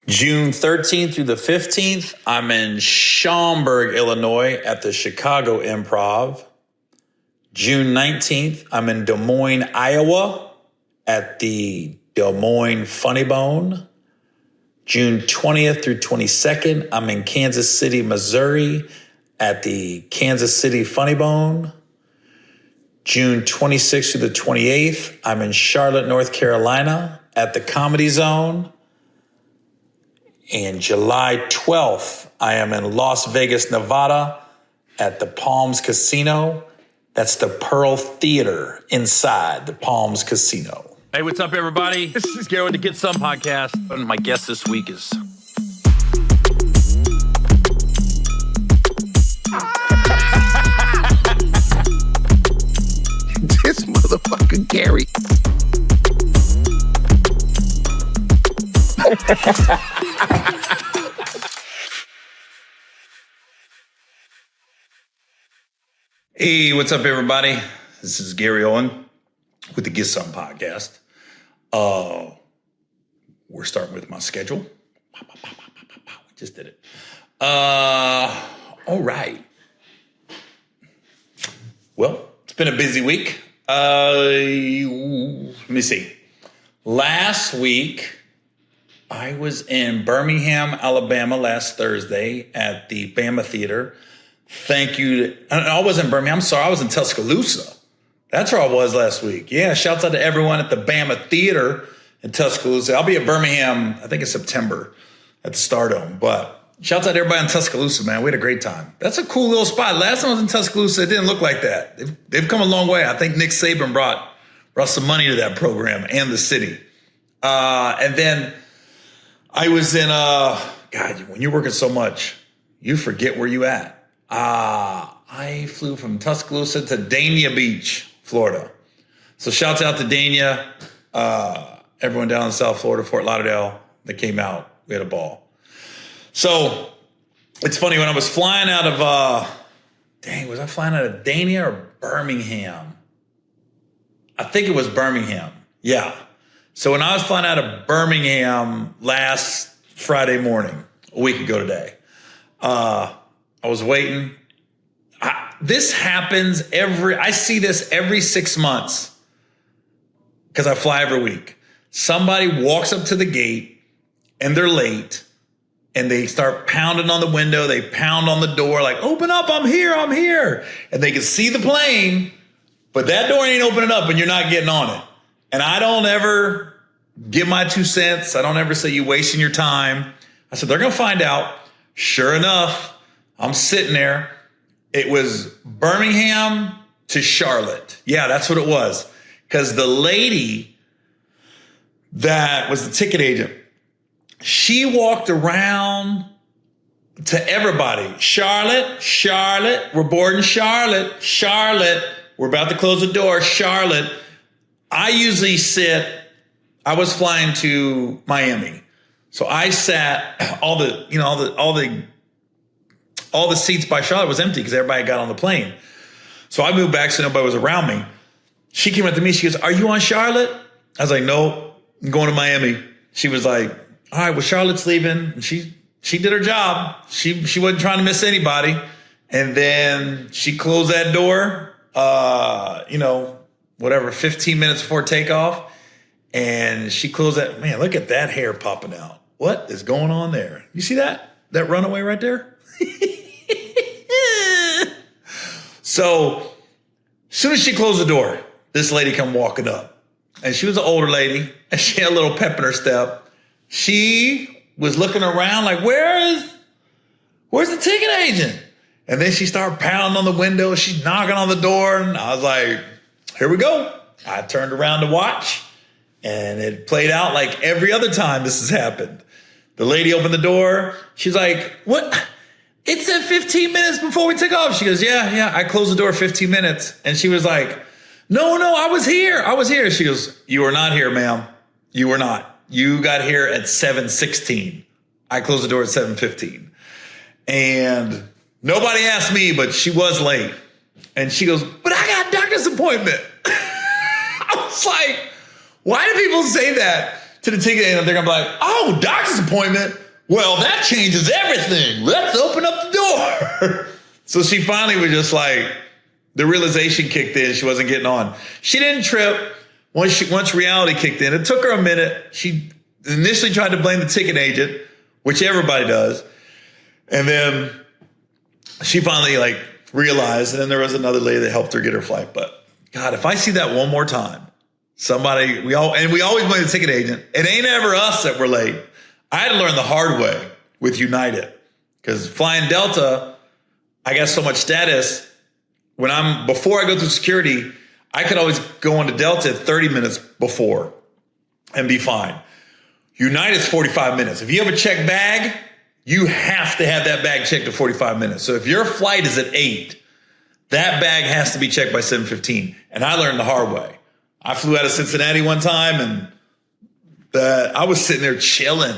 June 13th through the 15th, I'm in Schaumburg, Illinois at the Chicago Improv. June 19th, I'm in Des Moines, Iowa at the Des Moines Funny Bone. June 20th through 22nd, I'm in Kansas City, Missouri at the Kansas City Funny Bone. June 26th through the 28th, I'm in Charlotte, North Carolina at the Comedy Zone. And July 12th, I am in Las Vegas, Nevada at the Palms Casino. That's the Pearl Theater inside the Palms Casino. Hey, what's up, everybody? This is Gary with the Get Some podcast. And my guest this week is... This motherfucker Gary. Hey, what's up, everybody? This is Gary Owen with the Get Some podcast. We're starting with my schedule. We just did it. All right. Well, it's been a busy week. Let me see. Last week, I was in Birmingham, Alabama last Thursday at the Bama Theater. Thank you. I wasn't in Birmingham. I'm sorry. I was in Tuscaloosa. That's where I was last week. Yeah. Shouts out to everyone at the Bama Theater in Tuscaloosa. I'll be at Birmingham, I think in September at the Stardome. But shouts out to everybody in Tuscaloosa, man. We had a great time. That's a cool little spot. Last time I was in Tuscaloosa, it didn't look like that. They've come a long way. I think Nick Saban brought some money to that program and the city. And then I was in, God, when you're working so much, you forget where you at. I flew from Tuscaloosa to Dania Beach, Florida. So shouts out to Dania, everyone down in South Florida, Fort Lauderdale that came out. We had a ball. So it's funny, when I was flying out of, was I flying out of Dania or Birmingham? I think it was Birmingham. Yeah. So when I was flying out of Birmingham last Friday morning, a week ago today, I was waiting. This happens I see this every 6 months because I fly every week. Somebody walks up to the gate and they're late and they start pounding on the window. They pound on the door like, open up, I'm here, I'm here. And they can see the plane, but that door ain't opening up and you're not getting on it. And I don't ever give my 2 cents. I don't ever say you wasting your time. I said, they're going to find out. Sure enough, I'm sitting there. It was Birmingham to Charlotte. Yeah, that's what it was. Because the lady that was the ticket agent, she walked around to everybody. Charlotte, we're boarding Charlotte, we're about to close the door, Charlotte. I usually I was flying to Miami. So I sat, all the seats by Charlotte was empty because everybody got on the plane. So I moved back so nobody was around me. She came up to me. She goes, are you on Charlotte? I was like, no, I'm going to Miami. She was like, all right, well, Charlotte's leaving. And she did her job. She wasn't trying to miss anybody. And then she closed that door, 15 minutes before takeoff. And she closed that. Man, look at that hair popping out. What is going on there? You see that? That runaway right there? So as soon as she closed the door, this lady come walking up. And she was an older lady, and she had a little pep in her step. She was looking around like, where's the ticket agent? And then she started pounding on the window. She's knocking on the door. And I was like, here we go. I turned around to watch, and it played out like every other time this has happened. The lady opened the door. She's like, what? It said 15 minutes before we took off. She goes, yeah. I closed the door 15 minutes. And she was like, no, I was here. She goes, you were not here, ma'am. You were not. You got here at 7:16. I closed the door at 7:15. And nobody asked me, but she was late. And she goes, but I got a doctor's appointment. I was like, why do people say that to the ticket agent. They're going to be like, oh, doctor's appointment. Well, that changes everything. Let's open up the door. So she finally was just like, the realization kicked in. She wasn't getting on. She didn't trip. Once reality kicked in, it took her a minute. She initially tried to blame the ticket agent, which everybody does. And then she finally like realized, and then there was another lady that helped her get her flight. But God, if I see that one more time, we always blame the ticket agent. It ain't ever us that we're late. I had to learn the hard way with United because flying Delta, I got so much status. Before I go through security, I could always go into Delta 30 minutes before and be fine. United's 45 minutes. If you have a checked bag, you have to have that bag checked at 45 minutes. So if your flight is at 8, that bag has to be checked by 7:15. And I learned the hard way. I flew out of Cincinnati one time and I was sitting there chilling.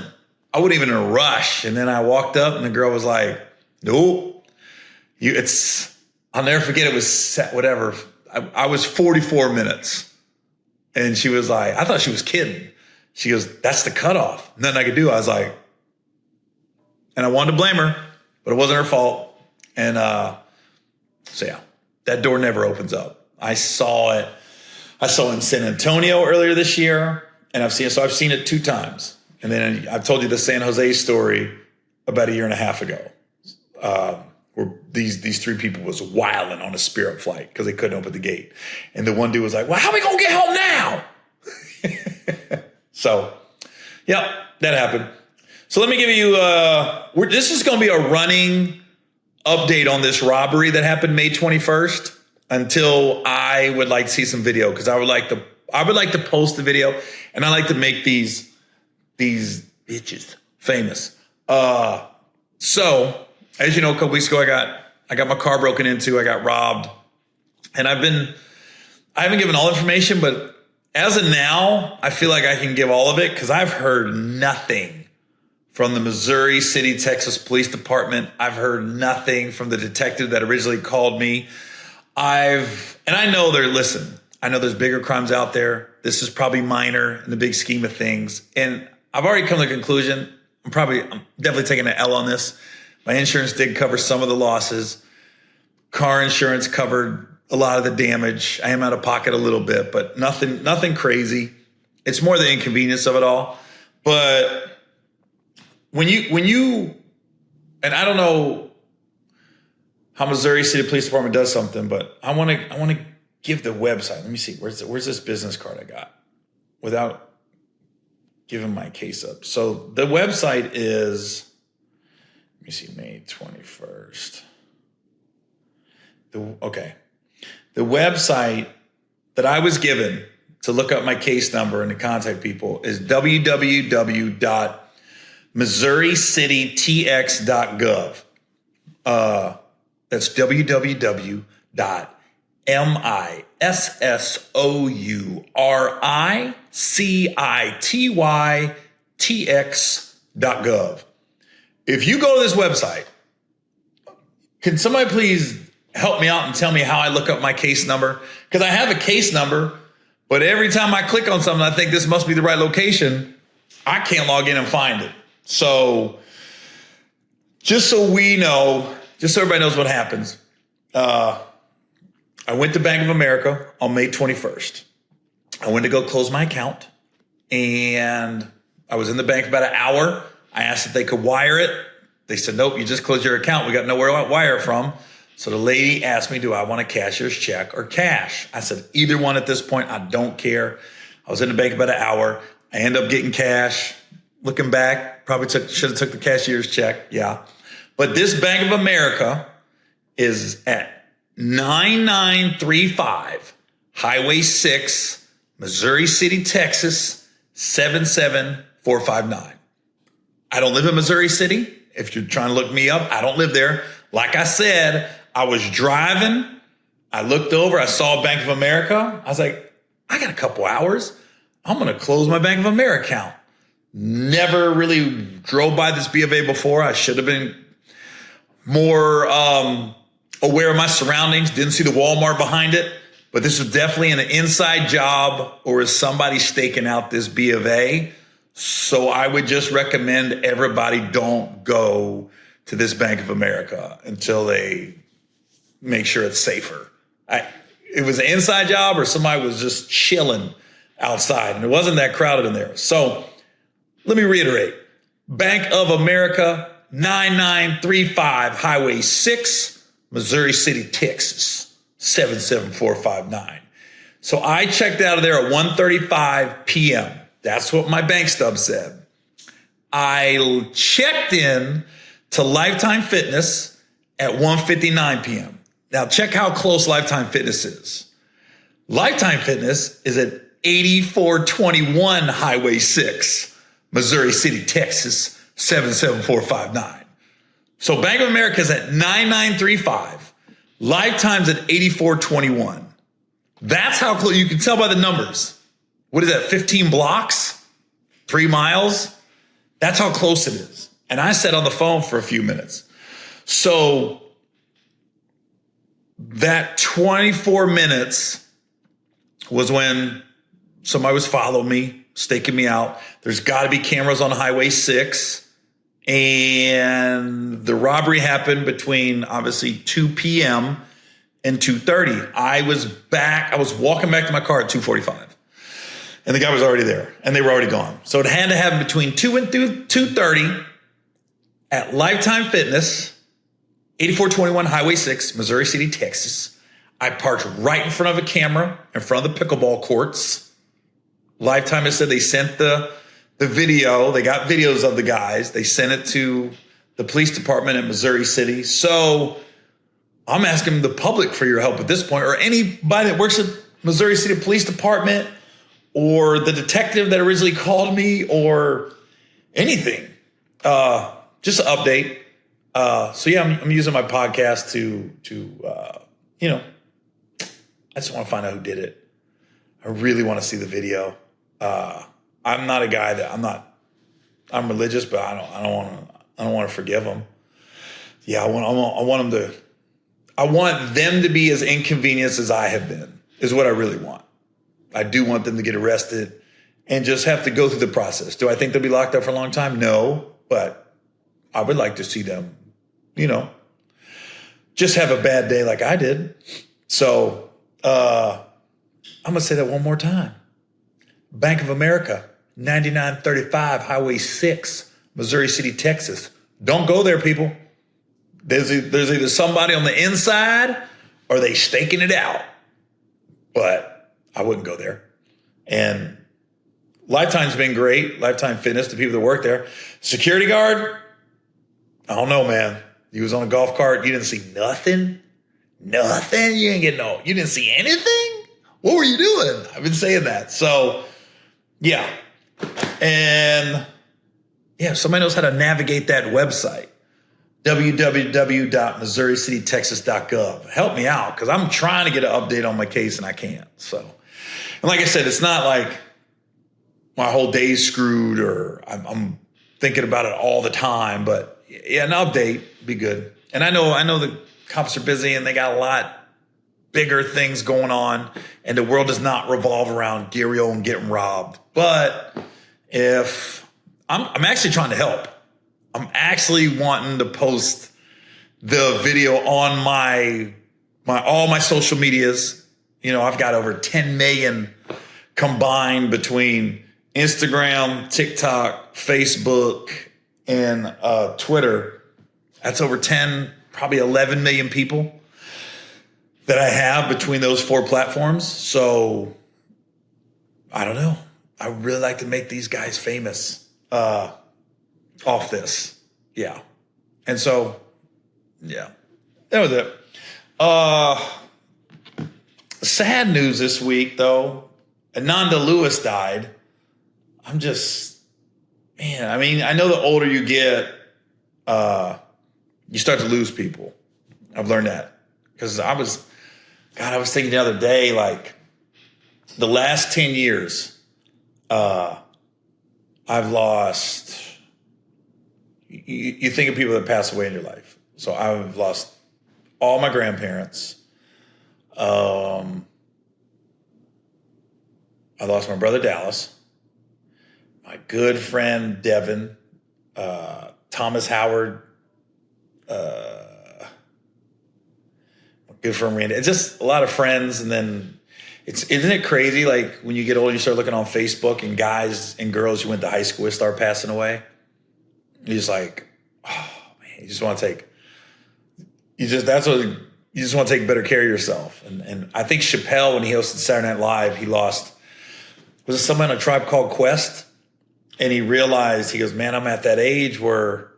I wasn't even in a rush. And then I walked up and the girl was like, nope. I'll never forget, it was whatever. I was 44 minutes. And she was like, I thought she was kidding. She goes, that's the cutoff. Nothing I could do. I was like, and I wanted to blame her, but it wasn't her fault. And so yeah, that door never opens up. I saw it. I saw it in San Antonio earlier this year, and I've seen it 2 times. And then I've told you the San Jose story about a year and a half ago. Where these 3 people was wilding on a Spirit flight because they couldn't open the gate. And the one dude was like, well, how are we going to get home now? So, yeah, that happened. So let me give you, this is going to be a running update on this robbery that happened May 21st until I would like to see some video because I would like to post the video and I like to make these bitches famous. So, as you know, a couple weeks ago, I got my car broken into. I got robbed, and I haven't given all information, but as of now, I feel like I can give all of it because I've heard nothing from the Missouri City, Texas Police Department. I've heard nothing from the detective that originally called me. I know I know there's bigger crimes out there. This is probably minor in the big scheme of things, and I've already come to the conclusion. I'm definitely taking an L on this. My insurance did cover some of the losses. Car insurance covered a lot of the damage. I am out of pocket a little bit, but nothing crazy. It's more the inconvenience of it all. But when you, and I don't know how Missouri City Police Department does something, but I want to give the website. Let me see. Where's this business card I got without giving my case up? So the website is, let me see, May 21st. The website that I was given to look up my case number and to contact people is www.missouricitytx.gov. That's www.missouricitytx.gov. If you go to this website, can somebody please help me out and tell me how I look up my case number? Because I have a case number, but every time I click on something, I think this must be the right location. I can't log in and find it. So just so we know, just so everybody knows what happens, I went to Bank of America on May 21st. I went to go close my account, and I was in the bank about an hour. I asked if they could wire it. They said, nope, you just closed your account. We got nowhere to wire it from. So the lady asked me, do I want a cashier's check or cash? I said, either one at this point. I don't care. I was in the bank about an hour. I ended up getting cash. Looking back, probably should have took the cashier's check. Yeah. But this Bank of America is at 9935 Highway 6, Missouri City, Texas, 77459. I don't live in Missouri City. If you're trying to look me up, I don't live there. Like I said, I was driving. I looked over. I saw Bank of America. I was like, I got a couple hours. I'm going to close my Bank of America account. Never really drove by this B of A before. I should have been more aware of my surroundings. Didn't see the Walmart behind it. But this was definitely an inside job, or is somebody staking out this B of A So I would just recommend everybody don't go to this Bank of America until they make sure it's safer. It was an inside job or somebody was just chilling outside and it wasn't that crowded in there. So let me reiterate. Bank of America, 9935 Highway 6, Missouri City, Texas, 77459. So I checked out of there at 1:35 p.m. That's what my bank stub said. I checked in to Lifetime Fitness at 1:59 p.m. Now check how close Lifetime Fitness is. Lifetime Fitness is at 8421 Highway 6, Missouri City, Texas, 77459. So Bank of America is at 9935. Lifetime's at 8421. That's how close. You can tell by the numbers. What is that, 15 blocks? 3 miles? That's how close it is. And I sat on the phone for a few minutes. So that 24 minutes was when somebody was following me, staking me out. There's got to be cameras on Highway 6. And the robbery happened between, obviously, 2 p.m. and 2:30. I was walking back to my car at 2:45. And the guy was already there. And they were already gone. So it had to happen between 2 and 2:30 at Lifetime Fitness, 8421 Highway 6, Missouri City, Texas. I parked right in front of a camera in front of the pickleball courts. Lifetime has said they sent the video. They got videos of the guys. They sent it to the police department in Missouri City. So I'm asking the public for your help at this point, or anybody that works at Missouri City Police Department, or the detective that originally called me, or anything. Just an update. So yeah, I'm using my podcast to I just want to find out who did it. I really want to see the video. I'm not a guy that I'm religious, but I don't want to forgive them. Yeah, I want them to be as inconvenienced as I have been, is what I really want. I do want them to get arrested and just have to go through the process. Do I think they'll be locked up for a long time? No, but I would like to see them, just have a bad day like I did. So I'm going to say that one more time. Bank of America, 9935 Highway 6, Missouri City, Texas. Don't go there, people. There's either somebody on the inside or they staking it out. But I wouldn't go there. And Lifetime's been great. Lifetime Fitness, the people that work there. Security guard, I don't know, man. He was on a golf cart. You didn't see nothing? Nothing? You didn't see anything? What were you doing? I've been saying that. So, yeah. And, yeah, if somebody knows how to navigate that website, www.missouricitytexas.gov. Help me out, because I'm trying to get an update on my case and I can't. So, and like I said, it's not like my whole day's screwed or I'm thinking about it all the time, but yeah, an update be good. And I know the cops are busy and they got a lot bigger things going on, and the world does not revolve around Gary Owen getting robbed. But if I'm actually trying to help. I'm actually wanting to post the video on all my social medias. I've got over 10 million combined between Instagram, TikTok, Facebook, and Twitter. That's over 10, probably 11 million people that I have between those 4 platforms. So I don't know. I really like to make these guys famous off this. Yeah. And so, yeah, that was it. Sad news this week, though. Ananda Lewis died. I know the older you get, you start to lose people. I've learned that. Because I was thinking the other day, like, the last 10 years, I've lost, you think of people that pass away in your life. So I've lost all my grandparents. I lost my brother Dallas, my good friend Devin, Thomas Howard, my good friend Randy. It's just a lot of friends. And then isn't it crazy? Like when you get older, you start looking on Facebook and guys and girls you went to high school with start passing away. You're just like, oh man, you just want to take better care of yourself. And I think Chappelle, when he hosted Saturday Night Live, he lost, was it someone on A Tribe Called Quest? And he realized, he goes, man, I'm at that age where,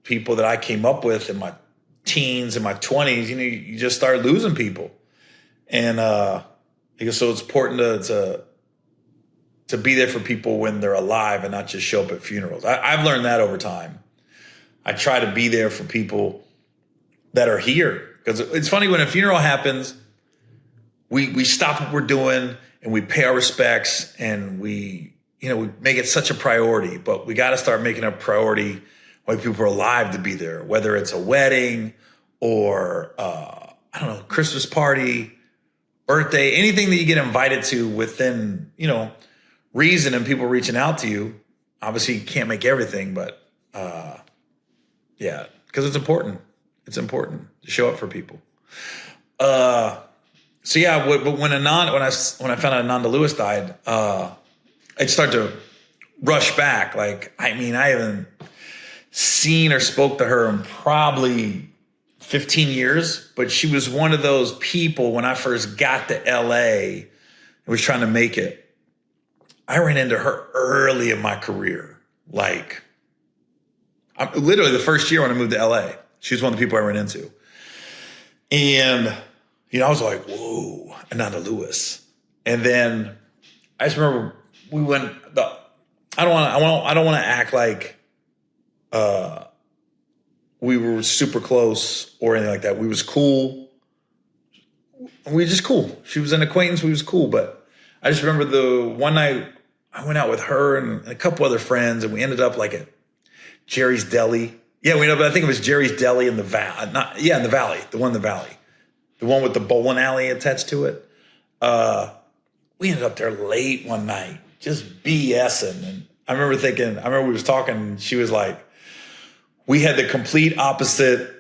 people that I came up with in my teens and my 20s, you just start losing people. And he goes, so it's important to be there for people when they're alive and not just show up at funerals. I've learned that over time. I try to be there for people that are here. Because it's funny, when a funeral happens, we stop what we're doing and we pay our respects and we make it such a priority. But we got to start making a priority when people are alive to be there, whether it's a wedding or, Christmas party, birthday, anything that you get invited to within, reason and people reaching out to you. Obviously, you can't make everything, but because it's important. It's important to show up for people. But when I found out Ananda Lewis died, I started to rush back. Like, I haven't seen or spoke to her in probably 15 years, but she was one of those people when I first got to LA and was trying to make it. I ran into her early in my career. Like, literally the first year when I moved to LA, she was one of the people I ran into. And, I was like, whoa, Ananda Lewis. And then I just remember we went, I don't want to act like we were super close or anything like that. We was cool. We were just cool. She was an acquaintance. We was cool. But I just remember the one night I went out with her and a couple other friends, and we ended up like at Jerry's Deli. Yeah, I think it was Jerry's Deli in the Valley. In the Valley. The one in the Valley. The one with the bowling alley attached to it. We ended up there late one night, just BSing. And I remember we was talking, and she was like, we had the complete opposite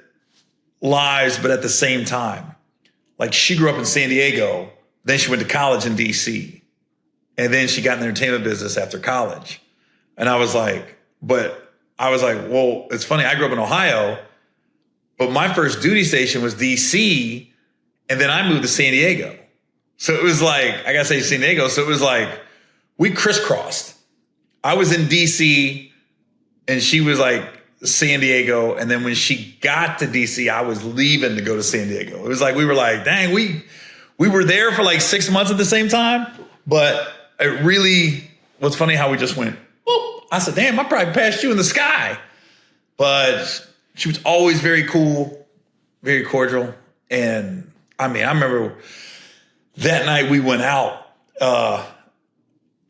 lives, but at the same time. Like, she grew up in San Diego, then she went to college in DC, and then she got in the entertainment business after college. And I was like, well, it's funny, I grew up in Ohio, but my first duty station was DC, and then I moved to San Diego. So it was like, I gotta say San Diego, so it was like, we crisscrossed. I was in DC, and she was like San Diego, and then when she got to DC, I was leaving to go to San Diego. It was like, we were like, dang, we were there for like 6 months at the same time, but it really was funny how we just went, whoop. I said, damn, I probably passed you in the sky. But she was always very cool, very cordial. And I remember that night we went out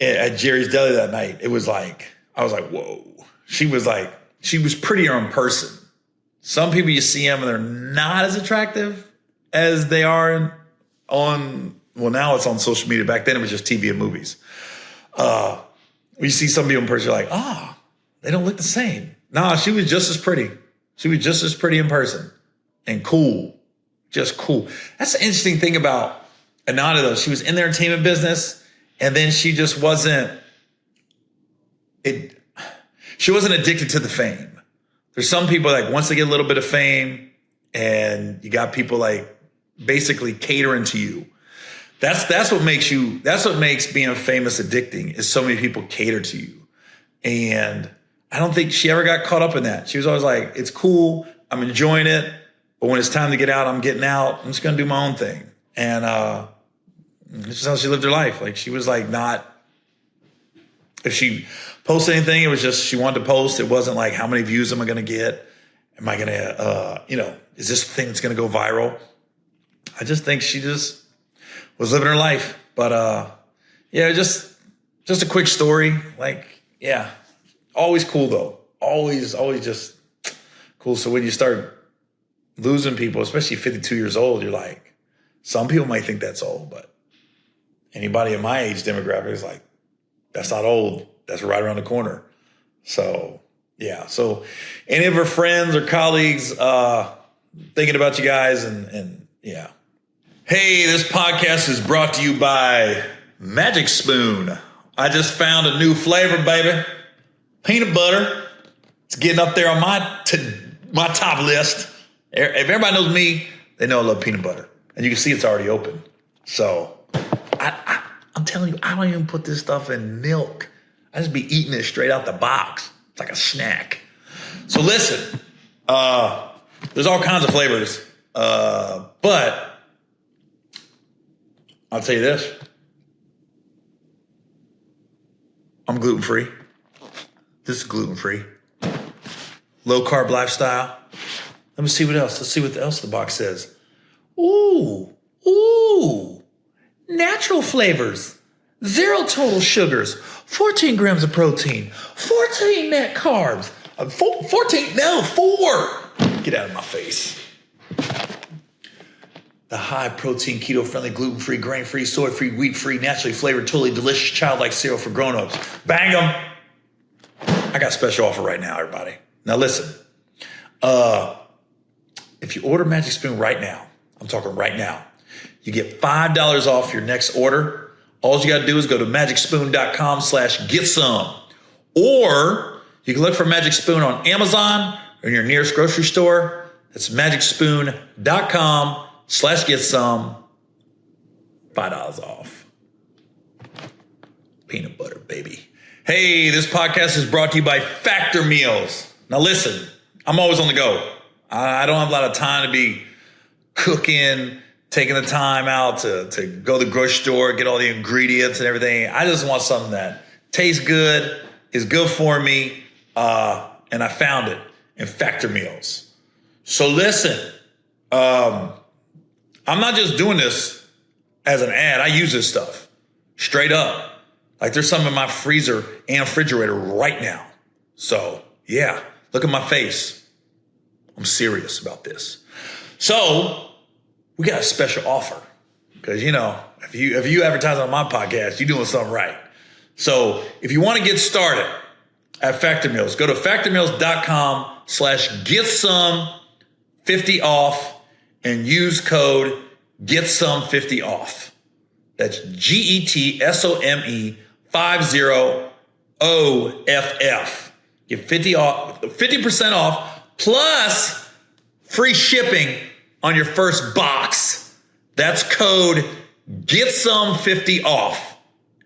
at Jerry's Deli that night. It was like, I was like, whoa. She was prettier in person. Some people, you see them and they're not as attractive as they are now it's on social media. Back then it was just TV and movies. You see some people in person, you're like, they don't look the same. Nah, she was just as pretty. She was just as pretty in person and cool, just cool. That's the interesting thing about Ananda, though. She was in the entertainment business, and then she just wasn't addicted to the fame. There's some people, like, once they get a little bit of fame and you got people like basically catering to you. That's what makes being famous addicting, is so many people cater to you. And I don't think she ever got caught up in that. She was always like, it's cool, I'm enjoying it, but when it's time to get out, I'm getting out. I'm just gonna do my own thing. And it's just how she lived her life. Like, she was like, not, if she posted anything, it was just she wanted to post. It wasn't like, how many views am I gonna get? Am I gonna is this thing that's gonna go viral? I just think she just was living her life. But just a quick story. Like, yeah, always cool though. Always just cool. So when you start losing people, especially 52 years old, you're like, some people might think that's old, but anybody in my age demographic is like, that's not old. that's right around the corner. So, yeah. So any of our friends or colleagues thinking about you guys and yeah. Hey, this podcast is brought to you by Magic Spoon. I just found a new flavor, baby. Peanut butter. It's getting up there on my top list. If everybody knows me, they know I love peanut butter. And you can see it's already open. So I'm telling you, I don't even put this stuff in milk. I just be eating it straight out the box. It's like a snack. So listen, there's all kinds of flavors. But I'll tell you this. I'm gluten-free. This is gluten-free. Low-carb lifestyle. Let me see what else. Let's see what else the box says. Ooh. Natural flavors. 0 total sugars. 14 grams of protein. 14 net carbs. 4. Get out of my face. The high-protein, keto-friendly, gluten-free, grain-free, soy-free, wheat-free, naturally flavored, totally delicious, childlike cereal for grown-ups. Bang 'em! I got a special offer right now, everybody. Now listen. If you order Magic Spoon right now, I'm talking right now, you get $5 off your next order. All you got to do is go to magicspoon.com/getsome. Or you can look for Magic Spoon on Amazon or in your nearest grocery store. That's magicspoon.com/getsome. $5 off. Peanut butter, baby. Hey, this podcast is brought to you by Factor Meals. Now listen, I'm always on the go. I don't have a lot of time to be cooking, taking the time out to go to the grocery store, get all the ingredients and everything. I just want something that tastes good, is good for me, and I found it in Factor Meals. So listen, I'm not just doing this as an ad. I use this stuff straight up. Like there's some in my freezer and refrigerator right now. So yeah, look at my face. I'm serious about this. So we got a special offer because, you know, if you advertise on my podcast, you're doing something right. So if you want to get started at Factor Meals, go to factormeals.com/getsome50 off and use code GETSOME50OFF. That's GETSOME50OFF. Get 50% off plus free shipping on your first box. That's code GETSOME50OFF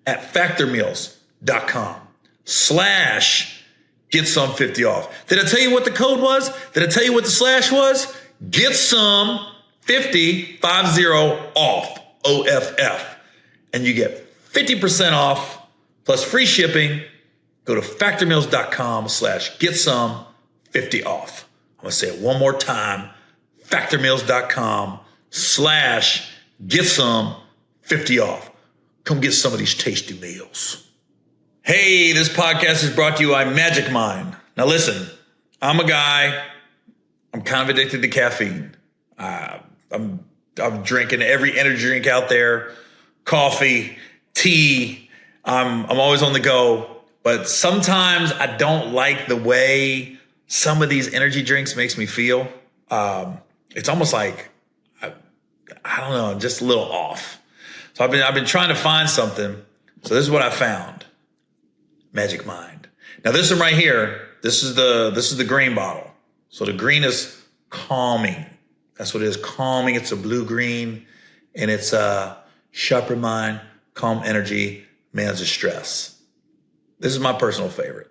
at factormeals.com/GETSOME50OFF. Did I tell you what the code was? Did I tell you what the slash was? GETSOME50 off, OFF. And you get 50% off plus free shipping. Go to factormeals.com/GETSOME50OFF. I'm going to say it one more time. Factormeals.com/GETSOME50OFF. Come get some of these tasty meals. Hey, this podcast is brought to you by Magic Mind. Now listen, I'm a guy, I'm kind of addicted to caffeine. I'm drinking every energy drink out there, coffee, tea. I'm always on the go. But sometimes I don't like the way some of these energy drinks makes me feel. It's almost like, I don't know, just a little off. So I've been trying to find something. So this is what I found. Magic Mind. Now this one right here, this is the green bottle. So the green is calming. That's what it is, calming. It's a blue green, and it's sharper mind, calm energy, man's stress. This is my personal favorite.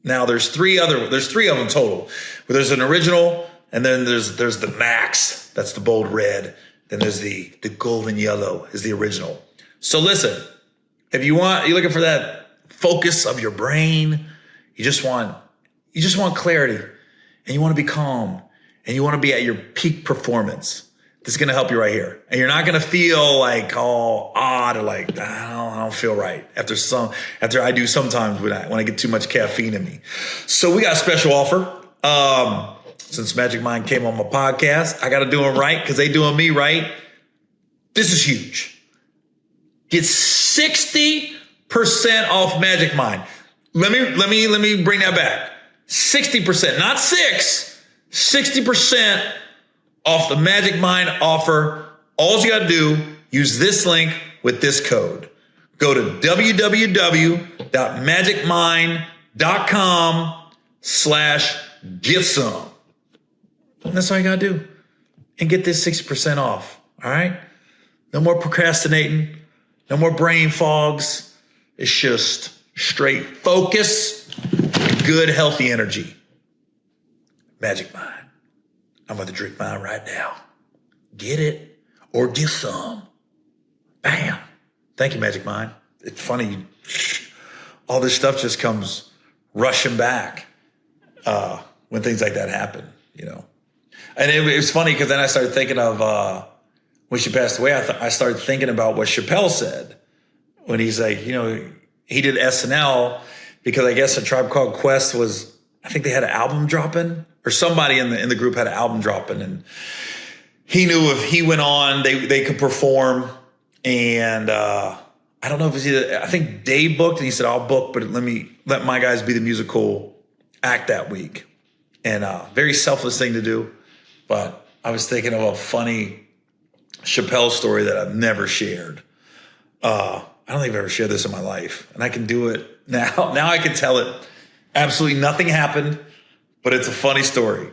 Now there's three of them total. But there's an original, and then there's the Max. That's the bold red. Then there's the golden yellow is the original. So listen, if you're looking for that focus of your brain, you just want clarity, and you want to be calm, and you want to be at your peak performance. This is going to help you right here. And you're not going to feel like all odd or like, I don't feel right after I do sometimes when I get too much caffeine in me. So we got a special offer. Since Magic Mind came on my podcast, I got to do them right because they doing me right. This is huge. Get 60% off Magic Mind. let me bring that back. 60%, not 60% off the Magic Mind offer. All you got to do, use this link with this code. Go to www.magicmind.com/getsome. And that's all you got to do. And get this 60% off. All right? No more procrastinating. No more brain fogs. It's just straight focus, good, healthy energy. Magic Mind. I'm about to drink mine right now. Get it or get some. Bam. Thank you, Magic Mind. It's funny. All this stuff just comes rushing back when things like that happen, you know. And it was funny because then I started thinking of when she passed away, I started thinking about what Chappelle said when he's like, you know, he did SNL because I guess A Tribe Called Quest was, I think they had an album dropping, or somebody in the group had an album dropping, and he knew if he went on, they could perform. And I don't know if it was either, I think Dave booked, and he said, I'll book, but let my guys be the musical act that week. And very selfless thing to do. But I was thinking of a funny Chappelle story that I've never shared. I don't think I've ever shared this in my life, and I can do it now. Now I can tell it. Absolutely nothing happened, but it's a funny story.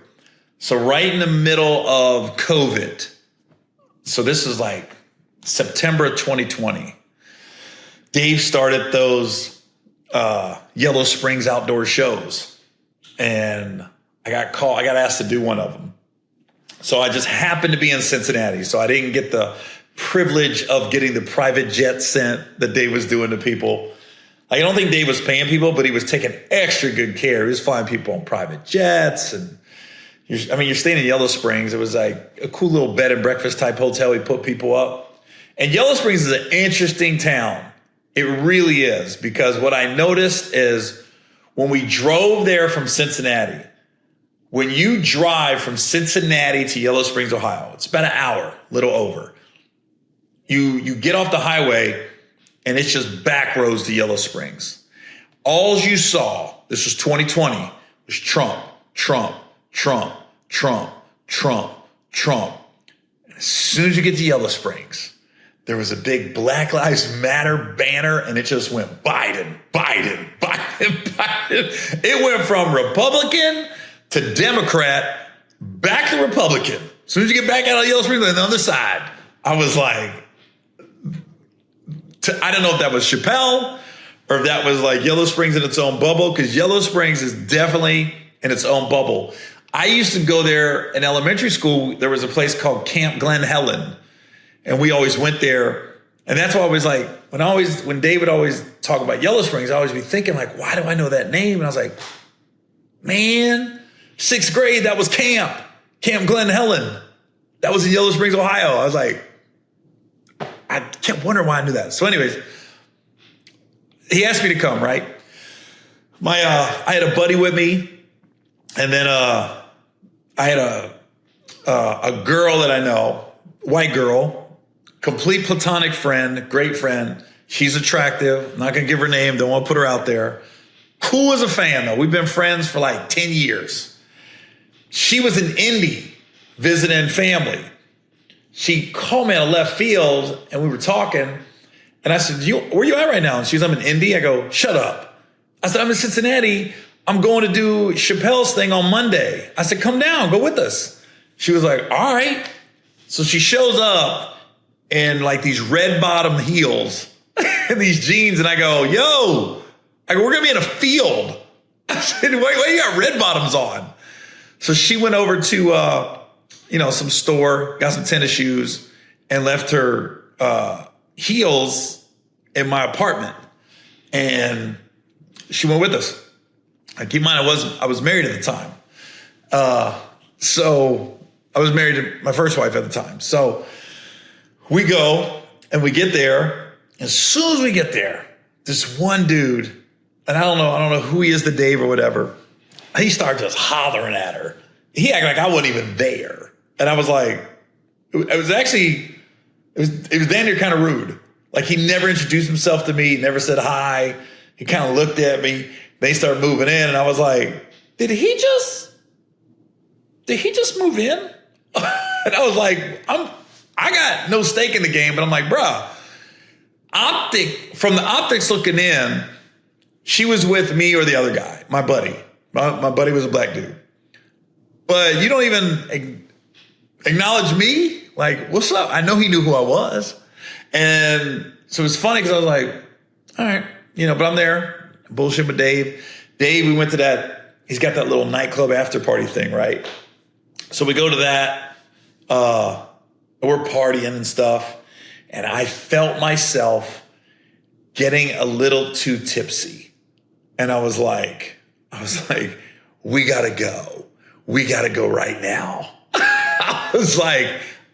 So right in the middle of COVID, so this is like September of 2020, Dave started those Yellow Springs outdoor shows, and I got asked to do one of them. So I just happened to be in Cincinnati, so I didn't get the privilege of getting the private jet sent that Dave was doing to people. Like, I don't think Dave was paying people, but he was taking extra good care. He was flying people on private jets, and you're staying in Yellow Springs. It was like a cool little bed and breakfast type hotel. He put people up, and Yellow Springs is an interesting town. It really is, because what I noticed is when we drove there from Cincinnati. When you drive from Cincinnati to Yellow Springs, Ohio, it's about an hour, little over. You get off the highway, and it's just back roads to Yellow Springs. All you saw, this was 2020, was Trump, Trump, Trump, Trump, Trump, Trump. And as soon as you get to Yellow Springs, there was a big Black Lives Matter banner, and it just went Biden, Biden, Biden, Biden. It went from Republican to Democrat, back to Republican. As soon as you get back out of Yellow Springs on the other side, I was like, I don't know if that was Chappelle or if that was like Yellow Springs in its own bubble, because Yellow Springs is definitely in its own bubble. I used to go there in elementary school. There was a place called Camp Glen Helen, and we always went there. And that's why I was like, when Dave would always talk about Yellow Springs, I always be thinking like, why do I know that name? And I was like, man, 6th grade, that was Camp Glen Helen. That was in Yellow Springs, Ohio. I was like, I kept wondering why I knew that. So anyways, he asked me to come, right? I had a buddy with me, and then I had a girl that I know, white girl, complete platonic friend, great friend. She's attractive. I'm not going to give her name. Don't want to put her out there. Cool as a fan, though. We've been friends for like 10 years. She was in Indy visiting family. She called me out of left field, and we were talking, and I said, where you at right now? And she was, I'm in Indy. I go, shut up. I said, I'm in Cincinnati. I'm going to do Chappelle's thing on Monday. I said, come down, go with us. She was like, all right. So she shows up in like these red bottom heels and these jeans, and I go, we're going to be in a field. I said, why you got red bottoms on? So she went over to, some store, got some tennis shoes, and left her heels in my apartment. And she went with us. Keep in mind, I was married at the time. So I was married to my first wife at the time. So we go and we get there. As soon as we get there, this one dude, and I don't know who he is, the Dave or whatever, he started just hollering at her. He acted like I wasn't even there. And I was like, it was damn near kind of rude. Like, he never introduced himself to me, never said hi. He kind of looked at me. They start moving in, and I was like, did he just move in? And I was like, I got no stake in the game, but I'm like, bruh, from the optics looking in, she was with me or the other guy, my buddy. My buddy was a black dude. But you don't even acknowledge me? Like, what's up? I know he knew who I was. And so it's funny because I was like, all right, but I'm there, bullshit with Dave. Dave, we went to that, he's got that little nightclub after party thing, right? So we go to that, we're partying and stuff. And I felt myself getting a little too tipsy. And I was like, we gotta go. We gotta go right now. I was like,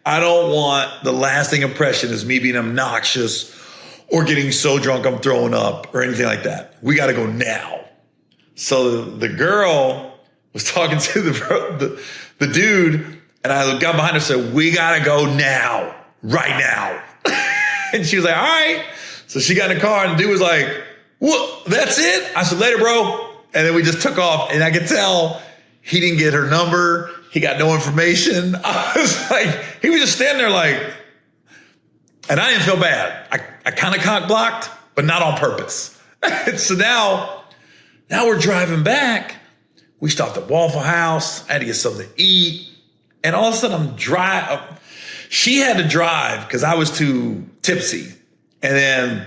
I don't want the lasting impression as me being obnoxious or getting so drunk I'm throwing up or anything like that. We gotta go now. So the girl was talking to the dude, and I got behind her and said, we gotta go now, right now. And she was like, all right. So she got in the car, and the dude was like, what, that's it? I said, later, bro. And then we just took off, and I could tell he didn't get her number. He got no information. I was like, he was just standing there like, and I didn't feel bad. I kind of cock blocked, but not on purpose. So now we're driving back. We stopped at Waffle House. I had to get something to eat. And all of a sudden she had to drive because I was too tipsy. And then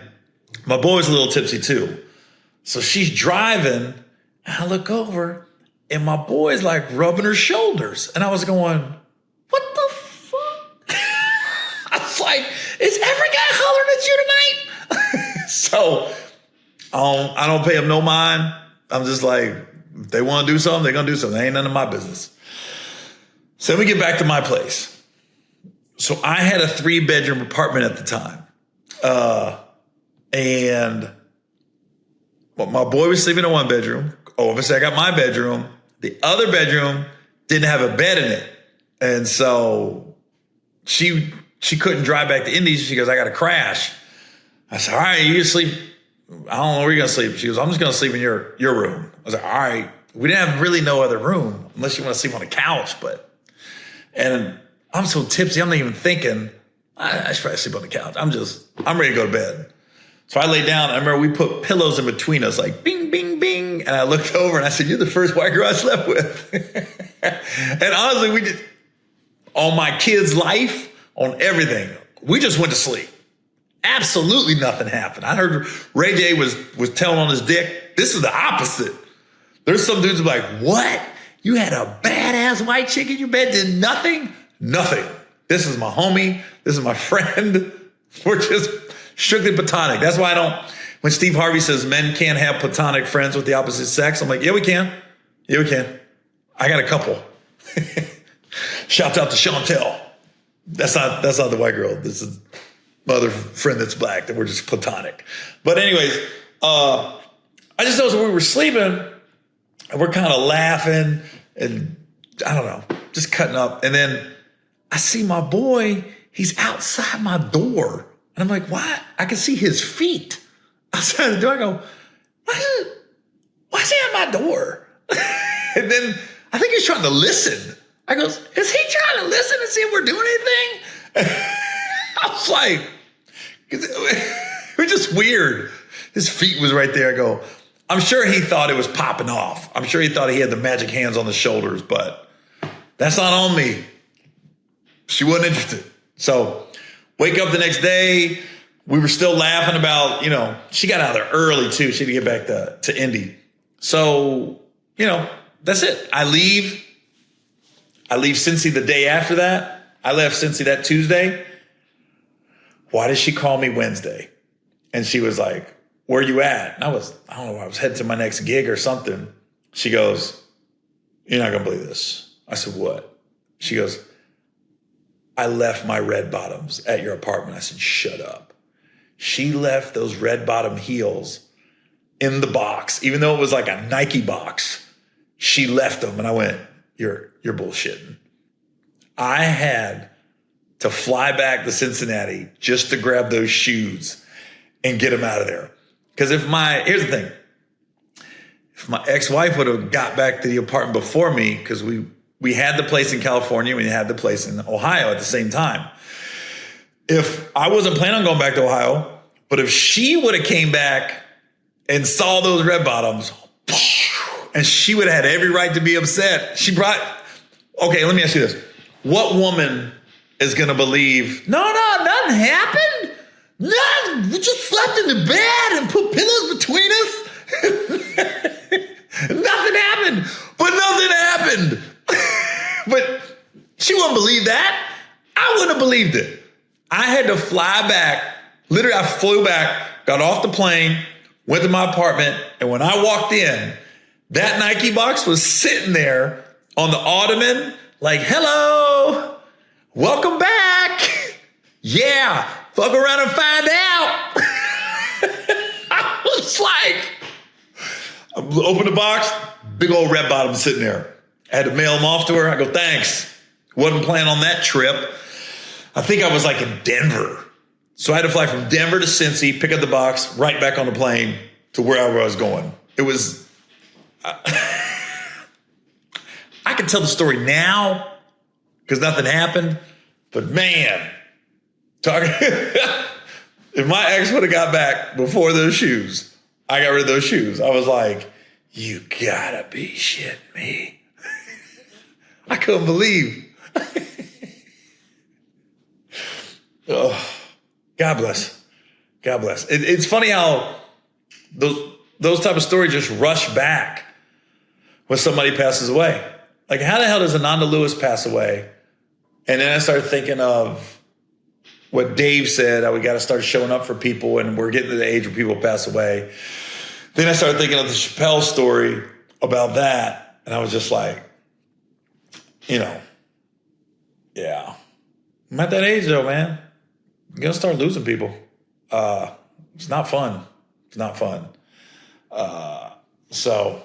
my boy was a little tipsy too. So she's driving, and I look over, and my boy's like rubbing her shoulders. And I was going, what the fuck? I was like, is every guy hollering at you tonight? So I don't pay them no mind. I'm just like, if they want to do something, they're going to do something. They ain't none of my business. So then we get back to my place. So I had a 3-bedroom apartment at the time. And my boy was sleeping in 1 bedroom. Obviously, I got my bedroom. The other bedroom didn't have a bed in it. And so she couldn't drive back to Indy. She goes, I got to crash. I said, all right, you sleep. I don't know where you're going to sleep. She goes, I'm just going to sleep in your room. I was like, all right. We didn't have really no other room unless you want to sleep on the couch. And I'm so tipsy, I'm not even thinking, I should probably sleep on the couch. I'm ready to go to bed. So I laid down. I remember we put pillows in between us, like bing, bing, bing. And I looked over and I said, you're the first white girl I slept with. And honestly, we did, on my kid's life, on everything, we just went to sleep. Absolutely nothing happened. I heard Ray J was telling on his dick. This is the opposite. There's some dudes who are like, what? You had a badass white chick in your bed, did nothing? Nothing. This is my homie. This is my friend. We're just strictly platonic. That's why when Steve Harvey says men can't have platonic friends with the opposite sex, I'm like, yeah, we can. Yeah, we can. I got a couple. Shout out to Chantel. That's not the white girl. This is my other friend that's black, that we're just platonic. But anyways, I just noticed when we were sleeping, and we're kind of laughing and I don't know, just cutting up. And then I see my boy, he's outside my door. And I'm like, what? I can see his feet outside the door. I go, why is he at my door? And then I think he's trying to listen. I goes, is he trying to listen and see if we're doing anything? I was like, it was just weird. His feet was right there. I go, I'm sure he thought it was popping off. I'm sure he thought he had the magic hands on the shoulders, but that's not on me. She wasn't interested. So wake up the next day. We were still laughing about, she got out of there early too. She had to get back to Indy. So, that's it. I leave Cincy the day after that. I left Cincy that Tuesday. Why did she call me Wednesday? And she was like, where you at? And I don't know, I was heading to my next gig or something. She goes, you're not going to believe this. I said, what? She goes, I left my red bottoms at your apartment. I said, shut up. She left those red bottom heels in the box, even though it was like a Nike box. She left them. And I went, you're bullshitting. I had to fly back to Cincinnati just to grab those shoes and get them out of there. Because here's the thing. if my ex-wife would have got back to the apartment before me, because we had the place in California, we had the place in Ohio at the same time. If I wasn't planning on going back to Ohio, but if she would have came back and saw those red bottoms, and she would have had every right to be upset. Okay, let me ask you this. What woman is going to believe, no, nothing happened? No, we just slept in the bed and put pillows between us. Nothing happened, but nothing happened. But she wouldn't believe that. I wouldn't have believed it. I had to fly back. Literally, I flew back, got off the plane, went to my apartment, and when I walked in, that Nike box was sitting there on the ottoman, like, hello, welcome back. Yeah, fuck around and find out. I was like, I opened the box, big old red bottom sitting there. I had to mail them off to her. I go, thanks. Wasn't planning on that trip. I think I was like in Denver. So I had to fly from Denver to Cincy, pick up the box, right back on the plane to wherever I was going. It was, I can tell the story now because nothing happened, but man, if my ex would have got back before those shoes, I got rid of those shoes. I was like, you gotta be shitting me. I couldn't believe. Oh, God bless. God bless. It's funny how those type of stories just rush back when somebody passes away. Like, how the hell does Ananda Lewis pass away? And then I started thinking of what Dave said, how we got to start showing up for people, and we're getting to the age where people pass away. Then I started thinking of the Chappelle story about that, and I was just like, yeah. I'm at that age, though, man. You're going to start losing people. It's not fun. It's not fun. So,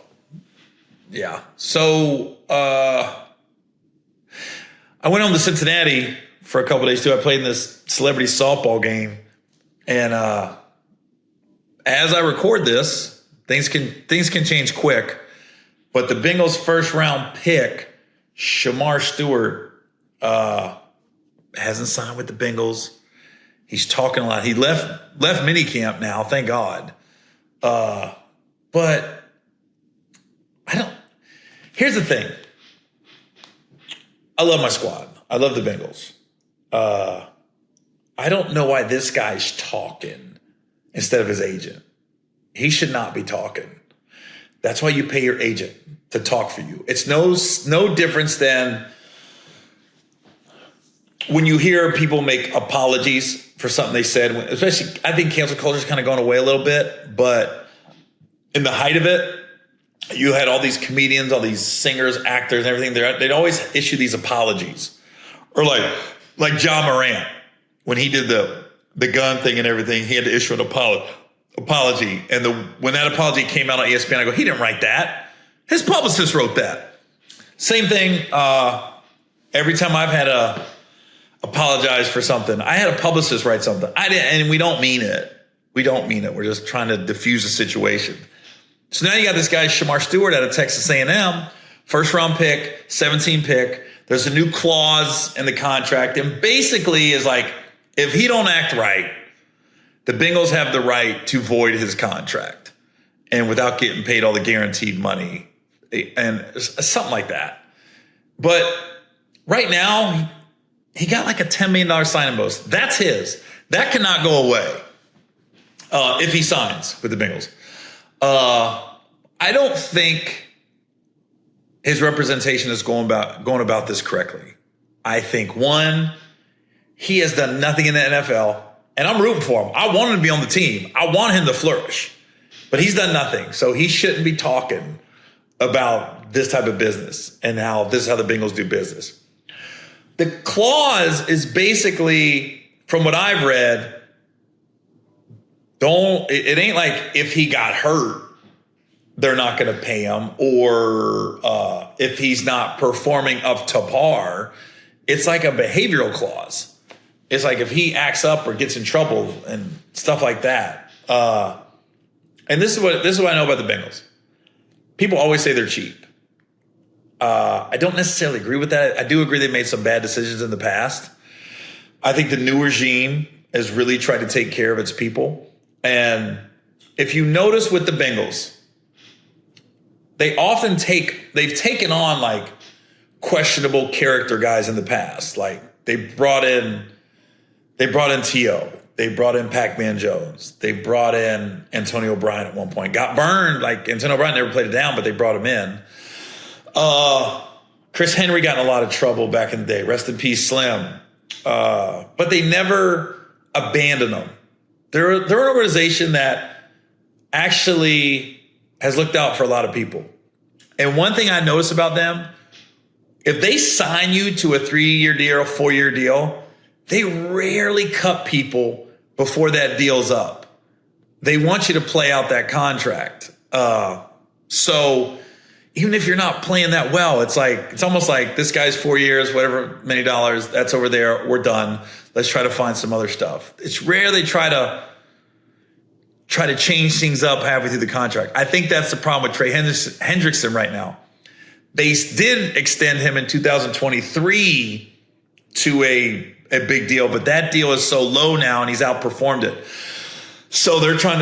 yeah. So, I went home to Cincinnati for a couple of days, too. I played in this celebrity softball game. And as I record this, things can change quick. But the Bengals' first-round pick, Shamar Stewart, hasn't signed with the Bengals. He's talking a lot. He left minicamp now, thank God. But here's the thing. I love my squad. I love the Bengals. I don't know why this guy's talking instead of his agent. He should not be talking. That's why you pay your agent to talk for you. It's no difference than when you hear people make apologies for something they said, especially, I think cancel culture is kind of going away a little bit, but in the height of it, you had all these comedians, all these singers, actors, and everything. They'd always issue these apologies. Or like John Morant, when he did the gun thing and everything, he had to issue an apology. And when that apology came out on ESPN, I go, he didn't write that. His publicist wrote that. Same thing, every time I've had to apologize for something, I had a publicist write something. I didn't, and we don't mean it. We don't mean it. We're just trying to diffuse the situation. So now you got this guy, Shamar Stewart, out of Texas A&M, first-round pick, 17 pick. There's a new clause in the contract, and basically is like, if he don't act right, the Bengals have the right to void his contract, and without getting paid all the guaranteed money, and something like that. But right now, he got like a $10 million signing bonus. That's his. That cannot go away if he signs with the Bengals. I don't think his representation is going about this correctly. I think, one, he has done nothing in the NFL, and I'm rooting for him. I want him to be on the team. I want him to flourish, but he's done nothing. So he shouldn't be talking about this type of business and how this is how the Bengals do business. The clause is basically, from what I've read, it ain't like if he got hurt, they're not going to pay him, or if he's not performing up to par. It's like a behavioral clause. It's like if he acts up or gets in trouble and stuff like that. And this is what I know about the Bengals. people always say they're cheap. I don't necessarily agree with that. I do agree they made some bad decisions in the past. I think the new regime has really tried to take care of its people. And if you notice with the Bengals, they've taken on like questionable character guys in the past. Like they brought in T.O., they brought in Pac-Man Jones, they brought in Antonio Bryant at one point. Got burned, like Antonio Bryant never played it down, but they brought him in. Chris Henry got in a lot of trouble back in the day. Rest in peace, Slim. But they never abandoned them. They're an organization that actually has looked out for a lot of people. And one thing I notice about them, if they sign you to a 3-year deal, a 4-year deal, they rarely cut people before that deal's up. They want you to play out that contract. So even if you're not playing that well, it's almost like this guy's 4 years, whatever many dollars, that's over there, we're done. Let's try to find some other stuff. It's rare they try to change things up halfway through the contract. I think that's the problem with Trey Hendrickson right now. They did extend him in 2023 to a big deal, but that deal is so low now and he's outperformed it. So they're trying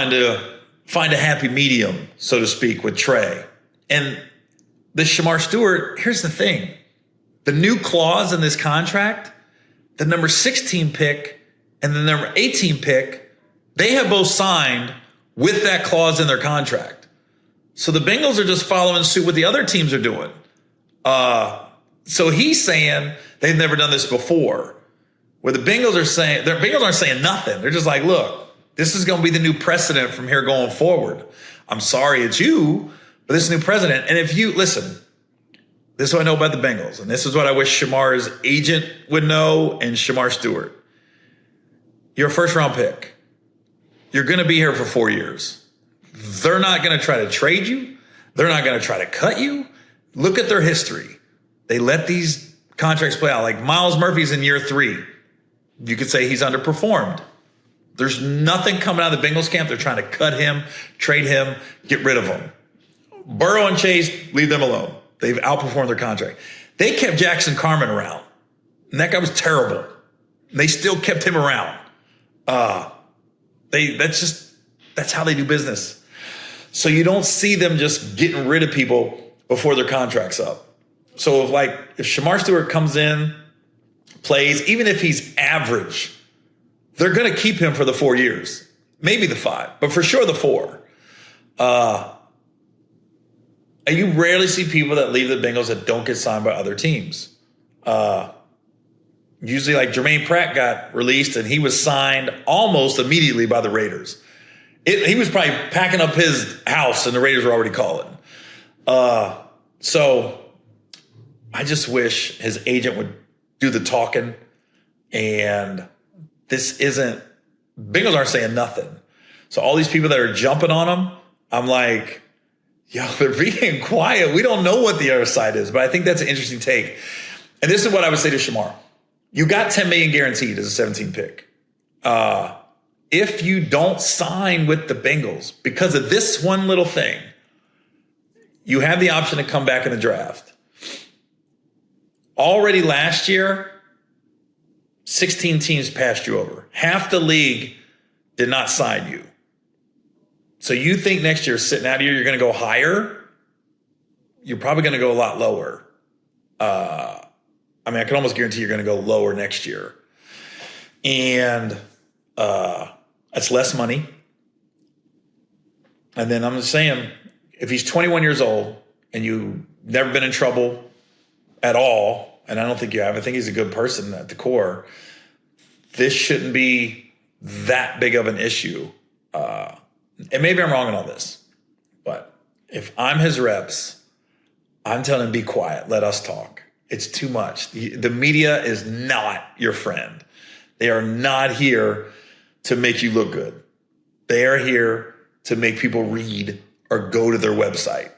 to find a happy medium, so to speak, with Trey. And the Shamar Stewart, here's the thing. The new clause in this contract, the number 16 pick and the number 18 pick, they have both signed with that clause in their contract. So the Bengals are just following suit what the other teams are doing. So he's saying they've never done this before. Where the Bengals are saying, the Bengals aren't saying nothing. They're just like, look, this is going to be the new precedent from here going forward. I'm sorry it's you, but this is a new precedent. And if you, listen, this is what I know about the Bengals, and this is what I wish Shamar's agent would know and Shamar Stewart. You're a first-round pick. You're going to be here for 4 years. They're not going to try to trade you. They're not going to try to cut you. Look at their history. They let these contracts play out. Like Miles Murphy's in year 3. You could say he's underperformed. There's nothing coming out of the Bengals camp. They're trying to cut him, trade him, get rid of him. Burrow and Chase, leave them alone. They've outperformed their contract. They kept Jackson Carman around, and that guy was terrible. They still kept him around. That's how they do business. So you don't see them just getting rid of people before their contract's up. So if Shamar Stewart comes in, plays, even if he's average, they're going to keep him for the 4 years, maybe the 5, but for sure the 4. And you rarely see people that leave the Bengals that don't get signed by other teams. Usually like Jermaine Pratt got released and he was signed almost immediately by the Raiders. He was probably packing up his house and the Raiders were already calling. So I just wish his agent would do the talking, and Bengals aren't saying nothing. So all these people that are jumping on him, I'm like, yo, they're being quiet. We don't know what the other side is, but I think that's an interesting take. And this is what I would say to Shamar. You got $10 million guaranteed as a 17 pick. If you don't sign with the Bengals because of this one little thing, you have the option to come back in the draft. Already last year, 16 teams passed you over. Half the league did not sign you. So you think next year, sitting out here, you're going to go higher? You're probably going to go a lot lower. I can almost guarantee you're going to go lower next year. And that's less money. And then I'm just saying, if he's 21 years old and you've never been in trouble at all, and I don't think you have, I think he's a good person at the core, this shouldn't be that big of an issue. And maybe I'm wrong on all this, but if I'm his reps, I'm telling him, be quiet, let us talk. It's too much. The media is not your friend. They are not here to make you look good. They are here to make people read or go to their website.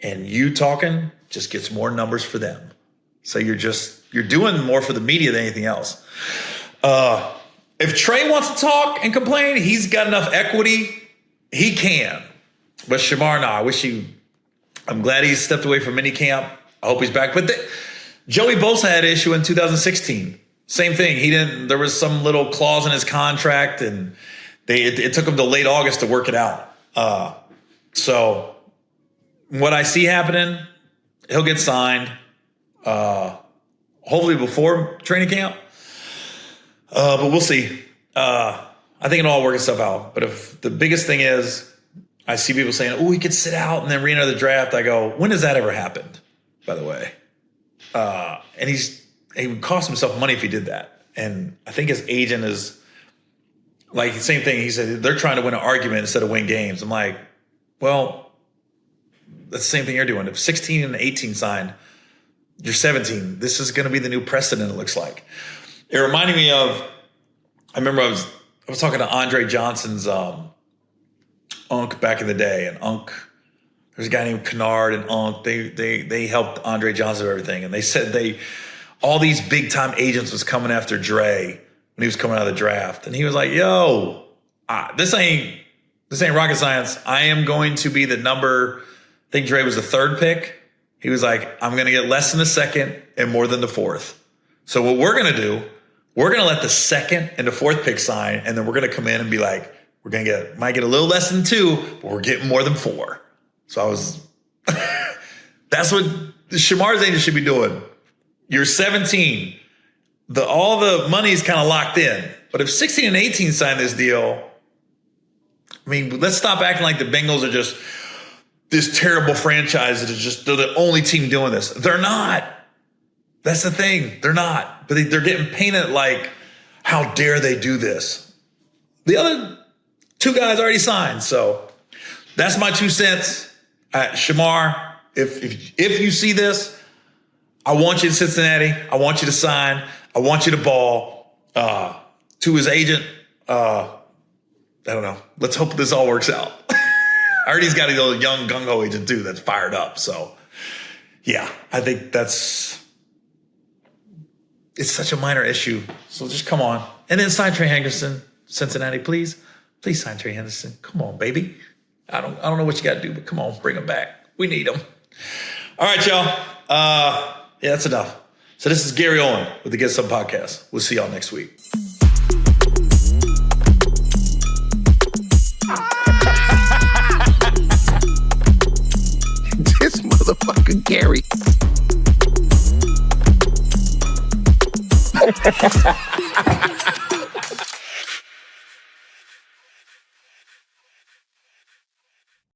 And you talking just gets more numbers for them. So you're doing more for the media than anything else. If Trey wants to talk and complain, he's got enough equity, he can. But Shamar, I'm glad he stepped away from minicamp. I hope he's back. But Joey Bosa had an issue in 2016. Same thing. There was some little clause in his contract, and it took him till late August to work it out. So what I see happening, he'll get signed, hopefully before training camp. But we'll see. I think it'll all work itself out. But if the biggest thing is, I see people saying, oh, he could sit out and then re-enter the draft. I go, when has that ever happened, by the way? And he would cost himself money if he did that. And I think his agent is like the same thing. He said, they're trying to win an argument instead of win games. I'm like, well, that's the same thing you're doing. If 16 and 18 signed, you're 17. This is going to be the new precedent, it looks like. It reminded me of, I remember I was talking to Andre Johnson's Unc back in the day, and Unc, there's a guy named Kennard and Unc. They helped Andre Johnson with everything, and they said all these big time agents was coming after Dre when he was coming out of the draft, and he was like, "Yo, this ain't rocket science. I am going to be the number." I think Dre was the 3rd pick. He was like, "I'm going to get less than the 2nd and more than the 4th. So what we're going to do, we're going to let the 2nd and the 4th pick sign, and then we're going to come in and be like, we're going to might get a little less than 2, but we're getting more than 4. So that's what Shamar's agent should be doing. You're 17. All the money's kind of locked in. But if 16 and 18 sign this deal, I mean, let's stop acting like the Bengals are just this terrible franchise that is they're the only team doing this. They're not. That's the thing. They're not. But they're getting painted like, how dare they do this? The other 2 guys already signed. So that's my 2 cents. Shamar, if you see this, I want you in Cincinnati. I want you to sign. I want you to ball. To his agent, I don't know. Let's hope this all works out. I heard he's got a little young gung-ho agent too that's fired up. So, yeah, I think it's such a minor issue. So just come on. And then sign Trey Hendrickson, Cincinnati, please. Please sign Trey Hendrickson. Come on, baby. I don't know what you got to do, but come on, bring him back. We need him. All right, y'all. Yeah, that's enough. So this is Gary Owen with the Get Some Podcast. We'll see y'all next week. This motherfucker Gary.